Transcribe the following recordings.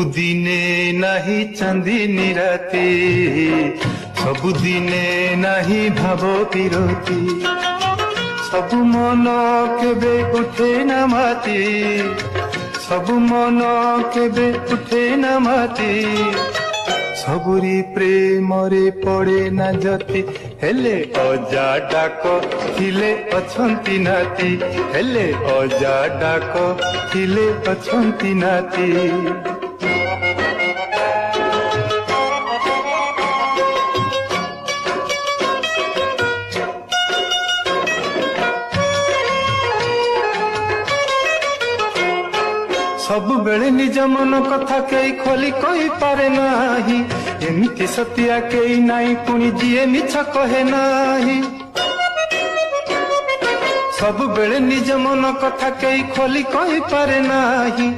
ସବୁଦିନେ ନାହିଁ ଚାନ୍ଦିନୀ ରାତି, ସବୁଦିନେ ନାହିଁ ଭାବ ବିରତି, ସବୁ ମନ କେବେ ଉଠେ ନା ମାତି, ସବୁ ମନ କେବେ ଉଠେ ନା ମାତି, ସବୁରି ପ୍ରେମରେ ପଡେ ନା ଯତି, ହେଲେ ଅଜା ଡାକ ଥିଲେ ଅଛନ୍ତି ନାତି, ହେଲେ ଅଜା ଡାକ ଥିଲେ ଅଛନ୍ତି ନାତି। ସବୁବେଳେ ନିଜ ମନ କଥା କେହି ଖୋଲି କହିପାରେ ନାହିଁ, ଏମିତି ସତିଆ କେହି ନାହିଁ ପୁଣି ଯିଏ ମିଛ କହେ ନାହିଁ। ସବୁବେଳେ ନିଜ ମନ କଥା କେହି ଖୋଲି କହିପାରେ ନାହିଁ,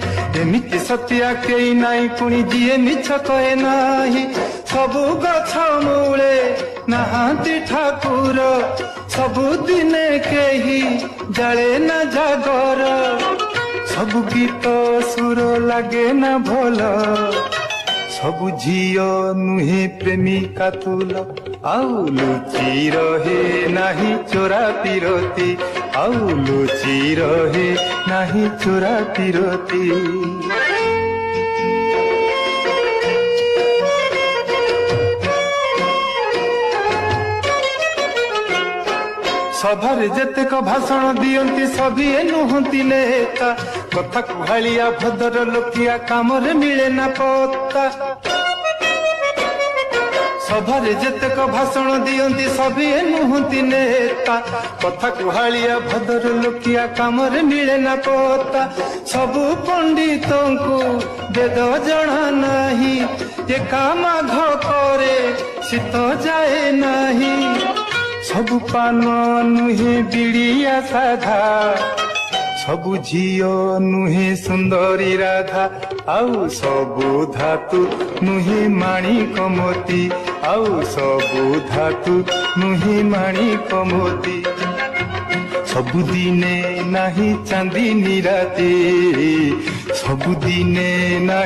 ଏମିତି ସତିଆ କେହି ନାହିଁ ପୁଣି ଯିଏ ମିଛ କହେ ନାହିଁ। ସବୁ ଗଛ ମୂଳେ ନାହାନ୍ତି ଠାକୁର, ସବୁଦିନେ କେହି ଜାଳେ ନା ଜାଗର, ସବୁ ଗୀତ ସୁର ଲାଗେ ନା ଭଲ, ସବୁ ଝିଅ ନୁହେଁ ପ୍ରେମିକା ତୁଲ, ଆଉ ଲୁଚି ରହେ ନାହିଁ ଚୋରା ପିରତି, ଆଉ ଲୁଚି ରହେ ନାହିଁ ଚୋରା ପିରତି। ସଭାରେ ଯେତେକ ଭାଷଣ ଦିଅନ୍ତି ସଭିଏ ନୁହନ୍ତି ନେତା, କଥା କୁହାଳିଆ ଭଦ୍ର ଲୋକିଆ କାମରେ ମିଳେ ନା ପତ୍ତା। ସଭାରେ ଯେତେକ ଭାଷଣ ଦିଅନ୍ତି ସଭିଏ ନୁହନ୍ତି ନେତା, କଥା କୁହାଳିଆ ଭଦ୍ର ଲୋକିଆ କାମରେ ମିଳେ ନା ପତ୍ତା। ସବୁ ପଣ୍ଡିତଙ୍କୁ ବେଦ ଜଣା ନାହିଁ, ଏକା ମାଘ କରେ ଶୀତ ଯାଏ ନାହିଁ, ସବୁ ପାନ ନୁହେଁ ବିଡ଼ିଆ ସାଧା, ସବୁ ଝିଅ ନୁହେଁ ସୁନ୍ଦରୀ ରାଧା, ଆଉ ସବୁ ଧାତୁ ନୁହେଁ ମାଣିକ ମୋତି, ଆଉ ସବୁ ଧାତୁ ନୁହେଁ ମାଣିକ ମୋତି। ସବୁଦିନେ ନାହିଁ ଚାନ୍ଦିନୀ ରାତି, ସବୁଦିନେ ନାହିଁ